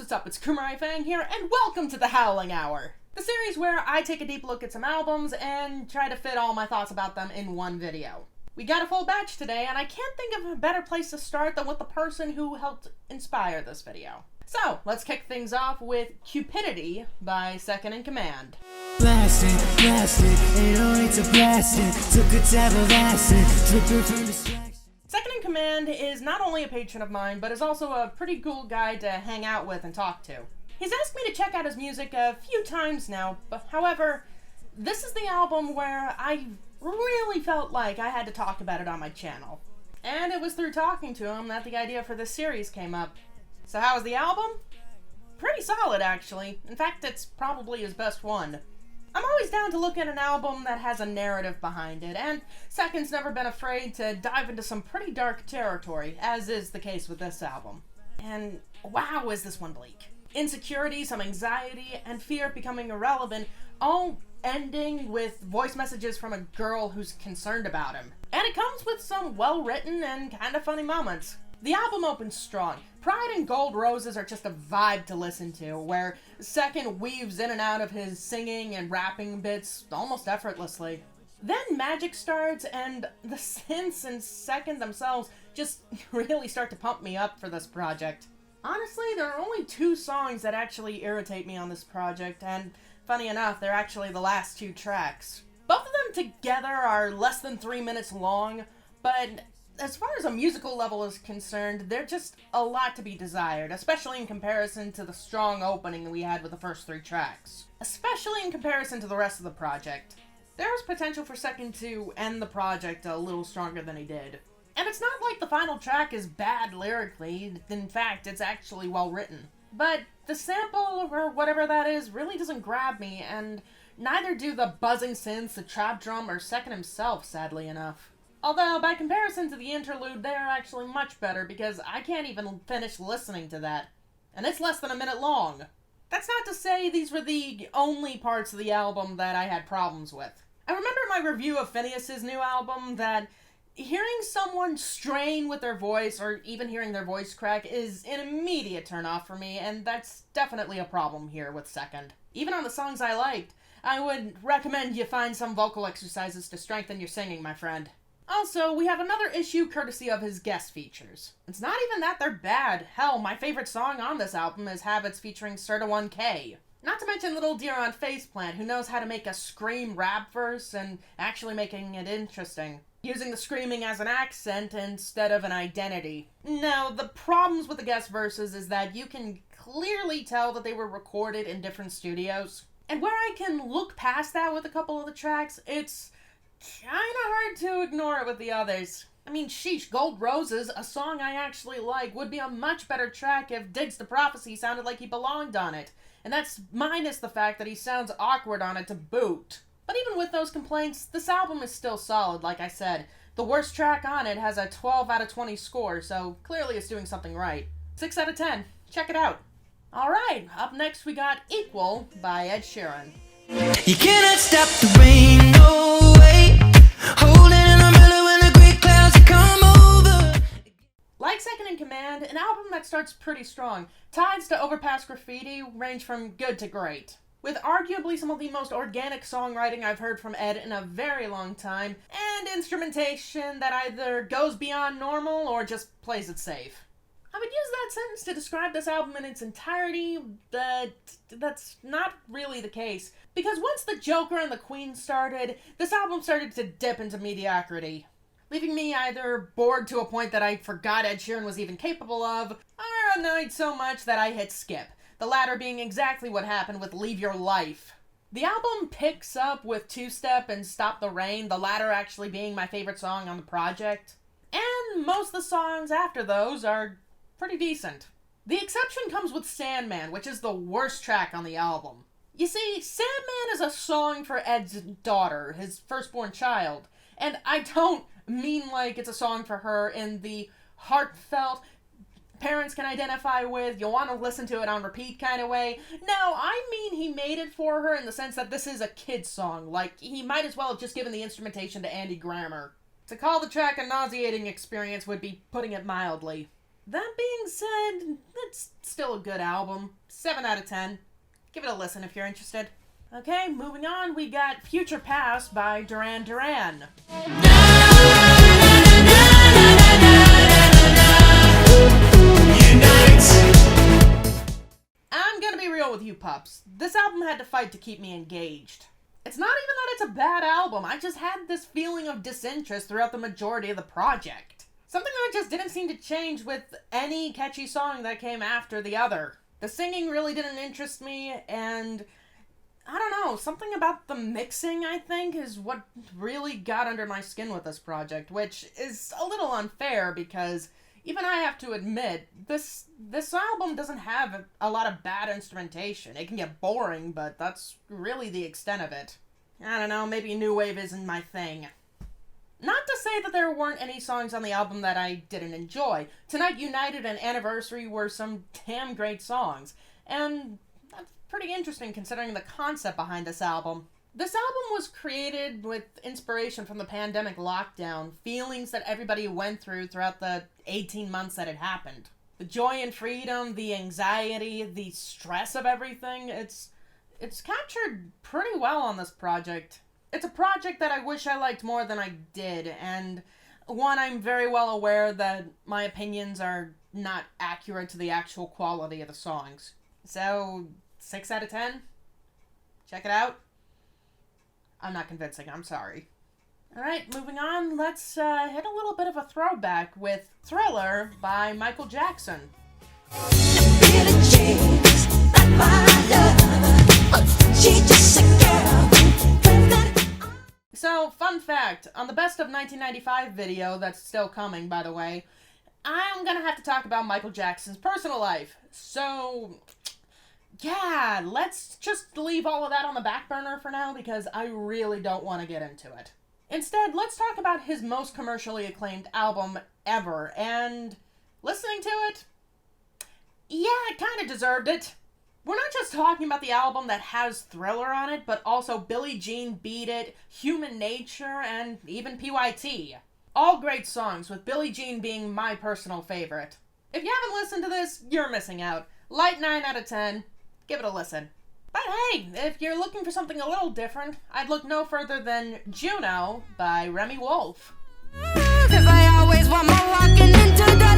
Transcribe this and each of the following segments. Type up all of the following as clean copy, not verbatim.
what's up? It's Kumarai Fang here, and welcome to the Howling Hour, the series where I take a deep look at some albums and try to fit all my thoughts about them in one video. We got a full batch today, and I can't think of a better place to start than with the person who helped inspire this video. So, let's kick things off with Cupidity by Second in Command. Blasting, 808 to blasting, took a tab of acid, dripping from distraction. Second in Command is not only a patron of mine, but is also a pretty cool guy to hang out with and talk to. He's asked me to check out his music a few times now, but however, this is the album where I really felt like I had to talk about it on my channel. And it was through talking to him that the idea for this series came up. So how was the album? Pretty solid, actually. In fact, it's probably his best one. I'm always down to look at an album that has a narrative behind it, and Second's never been afraid to dive into some pretty dark territory, as is the case with this album. And wow, is this one bleak. Insecurity, some anxiety, and fear becoming irrelevant, all ending with voice messages from a girl who's concerned about him. And it comes with some well-written and kind of funny moments. The album opens strong. Pride and Gold Roses are just a vibe to listen to, where Second weaves in and out of his singing and rapping bits almost effortlessly. Then Magic starts, and the synths in Second themselves just really start to pump me up for this project. Honestly, there are only 2 songs that actually irritate me on this project, and funny enough, they're actually the last 2 tracks. Both of them together are less than 3 minutes long, but as far as a musical level is concerned, they're just a lot to be desired, especially in comparison to the strong opening we had with the first 3 tracks. Especially in comparison to the rest of the project. There was potential for Second to end the project a little stronger than he did. And it's not like the final track is bad lyrically, in fact, it's actually well written. But the sample, or whatever that is, really doesn't grab me, and neither do the buzzing synths, the trap drum, or Second himself, sadly enough. Although, by comparison to the interlude, they are actually much better because I can't even finish listening to that. And it's less than a minute long. That's not to say these were the only parts of the album that I had problems with. I remember in my review of Phineas's new album that hearing someone strain with their voice, or even hearing their voice crack, is an immediate turnoff for me, and that's definitely a problem here with Second. Even on the songs I liked, I would recommend you find some vocal exercises to strengthen your singing, my friend. Also, we have another issue courtesy of his guest features. It's not even that they're bad. Hell, my favorite song on this album is Habits featuring Serta 1K. Not to mention little Duran Faceplant, who knows how to make a scream rap verse and actually making it interesting, using the screaming as an accent instead of an identity. Now, the problems with the guest verses is that you can clearly tell that they were recorded in different studios. And where I can look past that with a couple of the tracks, it's kinda hard to ignore it with the others. I mean, sheesh, Gold Roses, a song I actually like, would be a much better track if Digs to Prophecy sounded like he belonged on it. And that's minus the fact that he sounds awkward on it to boot. But even with those complaints, this album is still solid, like I said. The worst track on it has a 12 out of 20 score, so clearly it's doing something right. 6 out of 10. Check it out. Alright, up next we got Equal by Ed Sheeran. You cannot stop the rain, no way. Holding an umbrella when the great clouds come over. Like Second in Command, an album that starts pretty strong. Tides to Overpass Graffiti range from good to great, with arguably some of the most organic songwriting I've heard from Ed in a very long time, and instrumentation that either goes beyond normal or just plays it safe. I would use that sentence to describe this album in its entirety, but that's not really the case. Because once the Joker and the Queen started, this album started to dip into mediocrity, leaving me either bored to a point that I forgot Ed Sheeran was even capable of, or annoyed so much that I hit skip, the latter being exactly what happened with Leave Your Life. The album picks up with Two Step and Stop the Rain, the latter actually being my favorite song on the project, and most of the songs after those are pretty decent. The exception comes with Sandman, which is the worst track on the album. You see, Sandman is a song for Ed's daughter, his firstborn child, and I don't mean like it's a song for her in the heartfelt, parents can identify with, you'll want to listen to it on repeat kind of way. No, I mean he made it for her in the sense that this is a kid's song, like he might as well have just given the instrumentation to Andy Grammer. To call the track a nauseating experience would be putting it mildly. That being said, it's still a good album. 7 out of 10. Give it a listen if you're interested. Okay, moving on, we got Future Past by Duran. I'm gonna be real with you pups. This album had to fight to keep me engaged. It's not even that it's a bad album, I just had this feeling of disinterest throughout the majority of the project. Something that just didn't seem to change with any catchy song that came after the other. The singing really didn't interest me, and I don't know, something about the mixing, I think, is what really got under my skin with this project, which is a little unfair because even I have to admit, this album doesn't have a lot of bad instrumentation. It can get boring, but that's really the extent of it. I don't know, maybe new wave isn't my thing. Not to say that there weren't any songs on the album that I didn't enjoy. Tonight United and Anniversary were some damn great songs, and that's pretty interesting considering the concept behind this album. This album was created with inspiration from the pandemic lockdown, feelings that everybody went through throughout the 18 months that it happened. The joy and freedom, the anxiety, the stress of everything, it's captured pretty well on this project. It's a project that I wish I liked more than I did, and one I'm very well aware that my opinions are not accurate to the actual quality of the songs. So, 6 out of 10? Check it out. I'm not convincing, I'm sorry. Alright, moving on, let's hit a little bit of a throwback with Thriller by Michael Jackson. So, fun fact, on the Best of 1995 video, that's still coming, by the way, I'm gonna have to talk about Michael Jackson's personal life. So, yeah, let's just leave all of that on the back burner for now because I really don't want to get into it. Instead, let's talk about his most commercially acclaimed album ever, and listening to it, yeah, it kind of deserved it. We're not just talking about the album that has Thriller on it, but also Billie Jean Beat It, Human Nature, and even PYT. All great songs, with Billie Jean being my personal favorite. If you haven't listened to this, you're missing out. Light 9 out of 10. Give it a listen. But hey, if you're looking for something a little different, I'd look no further than Juno by Remi Wolf. 'Cause I always want more walking into the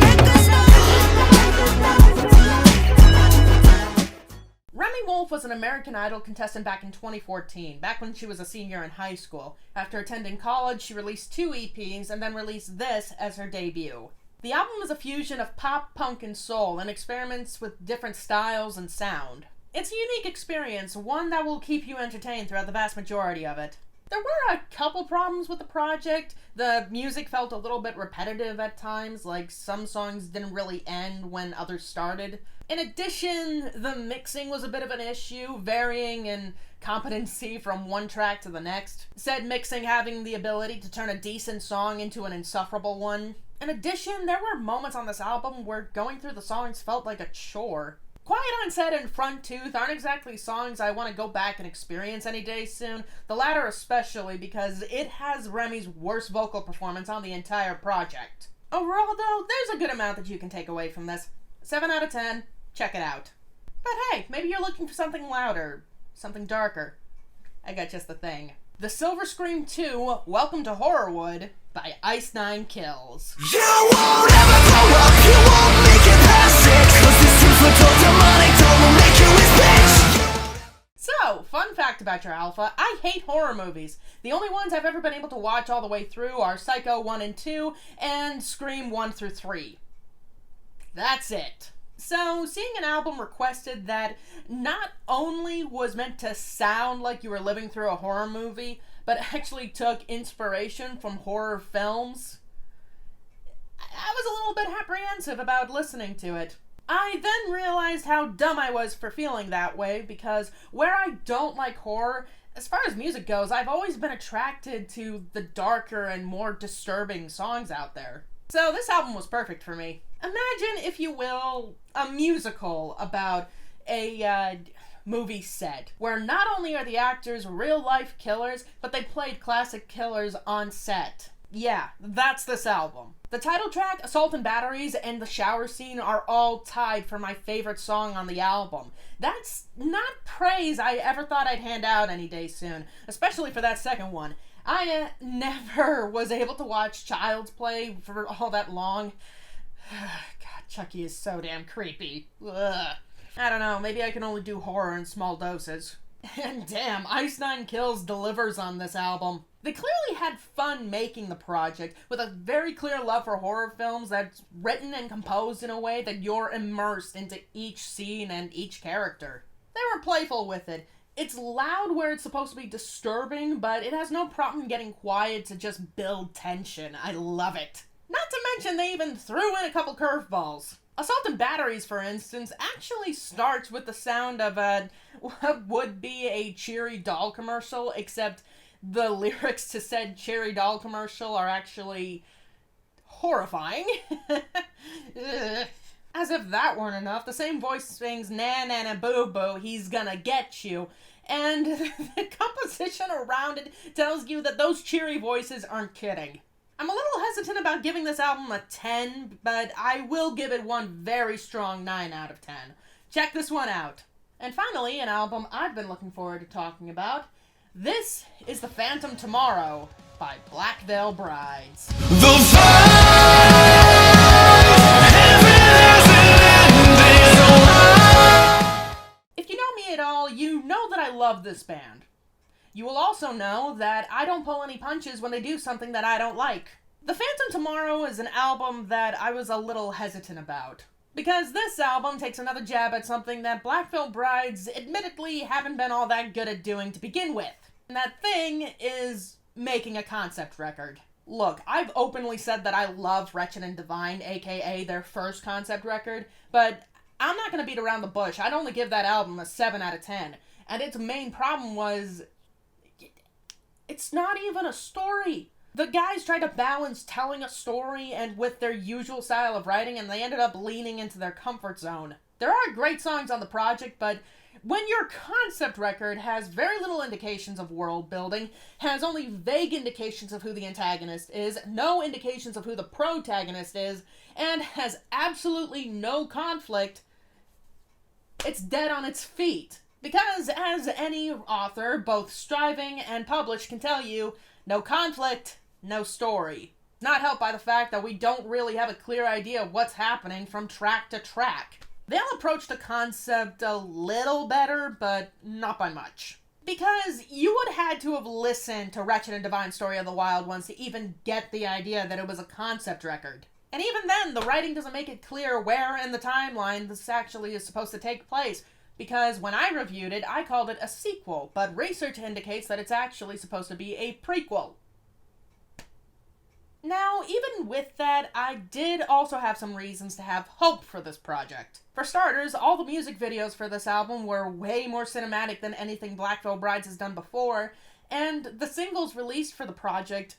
Remi Wolf was an American Idol contestant back in 2014, back when she was a senior in high school. After attending college, she released 2 EPs and then released this as her debut. The album is a fusion of pop, punk, and soul, and experiments with different styles and sound. It's a unique experience, one that will keep you entertained throughout the vast majority of it. There were a couple problems with the project. The music felt a little bit repetitive at times, like some songs didn't really end when others started. In addition, the mixing was a bit of an issue, varying in competency from one track to the next. Said mixing having the ability to turn a decent song into an insufferable one. In addition, there were moments on this album where going through the songs felt like a chore. Quiet on Set and Front Tooth aren't exactly songs I want to go back and experience any day soon, the latter especially because it has Remi's worst vocal performance on the entire project. Overall though, there's a good amount that you can take away from this. 7 out of 10, check it out. But hey, maybe you're looking for something louder, something darker. I got just the thing. The Silver Scream 2, Welcome to Horrorwood, by Ice9 Kills. You won't ever grow up, you won't make it past it, 'cause this infidel demonic doll will make you his bitch. So, fun fact about your alpha, I hate horror movies. The only ones I've ever been able to watch all the way through are Psycho 1 and 2, and Scream 1 through 3. That's it. So, seeing an album requested that not only was meant to sound like you were living through a horror movie, but actually took inspiration from horror films, I was a little bit apprehensive about listening to it. I then realized how dumb I was for feeling that way, because where I don't like horror, as far as music goes, I've always been attracted to the darker and more disturbing songs out there. So this album was perfect for me. Imagine, if you will, a musical about a movie set, where not only are the actors real-life killers, but they played classic killers on set. Yeah, that's this album. The title track, Assault and Batteries, and the shower scene are all tied for my favorite song on the album. That's not praise I ever thought I'd hand out any day soon, especially for that second one. I never was able to watch Child's Play for all that long. God, Chucky is so damn creepy. Ugh. I don't know, maybe I can only do horror in small doses. And damn, Ice9 Kills delivers on this album. They clearly had fun making the project, with a very clear love for horror films that's written and composed in a way that you're immersed into each scene and each character. They were playful with it. It's loud where it's supposed to be disturbing, but it has no problem getting quiet to just build tension. I love it. Not to mention they even threw in a couple curveballs. Assault and Batteries, for instance, actually starts with the sound of what would be a Cheery doll commercial, except the lyrics to said Cheery doll commercial are actually horrifying. As if that weren't enough, the same voice sings "Na na na boo boo, he's gonna get you," and the composition around it tells you that those cheery voices aren't kidding. I'm a little hesitant about giving this album a 10, but I will give it one very strong 9 out of 10. Check this one out. And finally, an album I've been looking forward to talking about. This is The Phantom Tomorrow by Black Veil Brides. If you know me at all, you know that I love this band. You will also know that I don't pull any punches when they do something that I don't like. The Phantom Tomorrow is an album that I was a little hesitant about, because this album takes another jab at something that Black Veil Brides admittedly haven't been all that good at doing to begin with. And that thing is making a concept record. Look, I've openly said that I love Wretched and Divine, aka their first concept record, but I'm not going to beat around the bush. I'd only give that album a 7 out of 10. And its main problem was, it's not even a story. The guys tried to balance telling a story and with their usual style of writing, and they ended up leaning into their comfort zone. There are great songs on the project, but when your concept record has very little indications of world building, has only vague indications of who the antagonist is, no indications of who the protagonist is, and has absolutely no conflict, it's dead on its feet. Because, as any author, both striving and published, can tell you, no conflict, no story. Not helped by the fact that we don't really have a clear idea of what's happening from track to track. They'll approach the concept a little better, but not by much. Because you would have had to have listened to Wretched and Divine Story of the Wild Ones to even get the idea that it was a concept record. And even then, the writing doesn't make it clear where in the timeline this actually is supposed to take place. Because when I reviewed it, I called it a sequel, but research indicates that it's actually supposed to be a prequel. Now, even with that, I did also have some reasons to have hope for this project. For starters, all the music videos for this album were way more cinematic than anything Black Veil Brides has done before, and the singles released for the project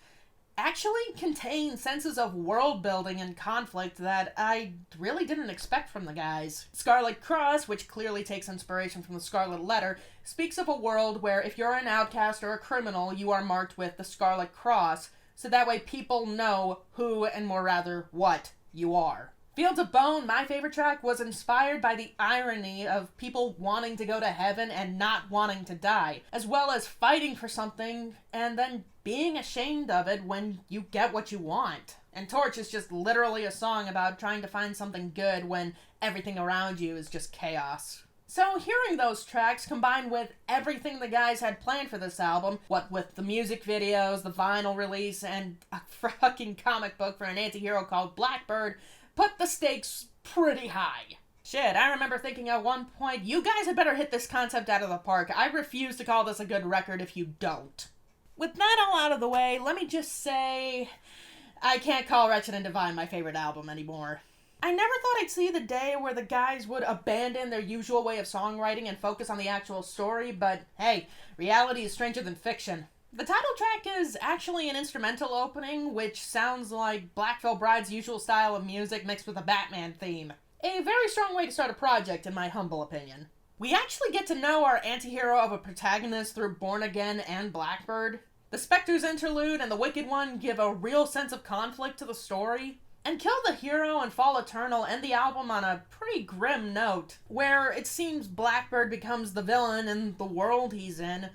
actually contain senses of world building and conflict that I really didn't expect from the guys. Scarlet Cross, which clearly takes inspiration from the Scarlet Letter, speaks of a world where if you're an outcast or a criminal, you are marked with the Scarlet Cross, so that way people know who, and more rather, what you are. Fields of Bone, my favorite track, was inspired by the irony of people wanting to go to heaven and not wanting to die, as well as fighting for something and then being ashamed of it when you get what you want. And Torch is just literally a song about trying to find something good when everything around you is just chaos. So hearing those tracks combined with everything the guys had planned for this album, what with the music videos, the vinyl release, and a fucking comic book for an anti-hero called Blackbird, put the stakes pretty high. Shit, I remember thinking at one point, you guys had better hit this concept out of the park. I refuse to call this a good record if you don't. With that all out of the way, let me just say, I can't call Wretched and Divine my favorite album anymore. I never thought I'd see the day where the guys would abandon their usual way of songwriting and focus on the actual story, but hey, reality is stranger than fiction. The title track is actually an instrumental opening, which sounds like Black Veil Bride's usual style of music mixed with a Batman theme. A very strong way to start a project, in my humble opinion. We actually get to know our anti-hero of a protagonist through Born Again and Blackbird. The Spectre's interlude and the Wicked One give a real sense of conflict to the story. And Kill the Hero and Fall Eternal end the album on a pretty grim note, where it seems Blackbird becomes the villain in the world he's in,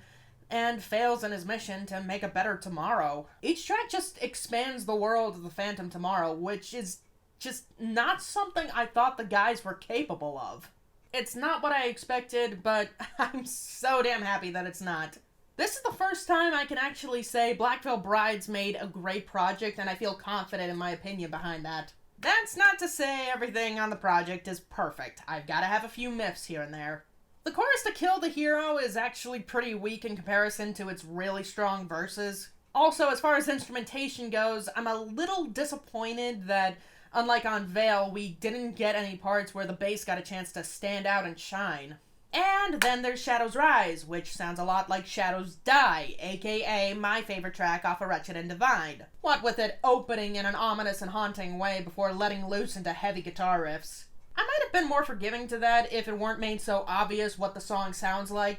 and fails in his mission to make a better tomorrow. Each track just expands the world of the Phantom Tomorrow, which is just not something I thought the guys were capable of. It's not what I expected, but I'm so damn happy that it's not. This is the first time I can actually say Black Veil Bride's made a great project, and I feel confident in my opinion behind that. That's not to say everything on the project is perfect. I've gotta have a few miffs here and there. The chorus to Kill the Hero is actually pretty weak in comparison to its really strong verses. Also, as far as instrumentation goes, I'm a little disappointed that, unlike on Veil, we didn't get any parts where the bass got a chance to stand out and shine. And then there's Shadows Rise, which sounds a lot like Shadows Die, aka my favorite track off of Wretched and Divine. What with it opening in an ominous and haunting way before letting loose into heavy guitar riffs. I might have been more forgiving to that if it weren't made so obvious what the song sounds like.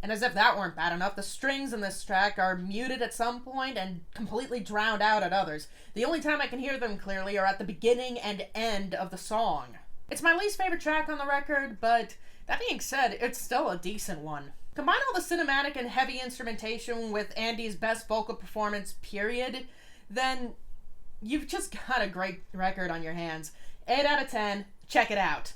And as if that weren't bad enough, the strings in this track are muted at some point and completely drowned out at others. The only time I can hear them clearly are at the beginning and end of the song. It's my least favorite track on the record, but that being said, it's still a decent one. Combine all the cinematic and heavy instrumentation with Andy's best vocal performance, period, then you've just got a great record on your hands. 8 out of 10, check it out.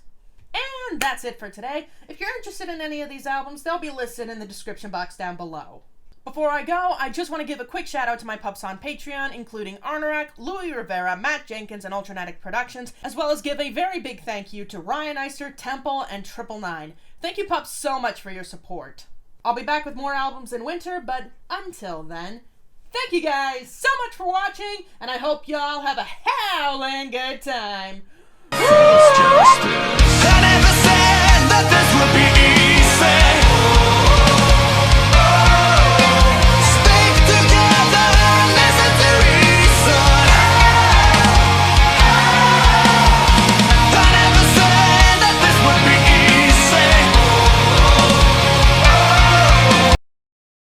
And that's it for today. If you're interested in any of these albums, they'll be listed in the description box down below. Before I go, I just want to give a quick shout out to my pups on Patreon, including Arnorak, Louis Rivera, Matt Jenkins, and Ultranatic Productions, as well as give a very big thank you to Ryan Eister, Temple, and 999. Thank you pups so much for your support. I'll be back with more albums in winter, but until then, thank you guys so much for watching, and I hope y'all have a howling good time. I never said that this would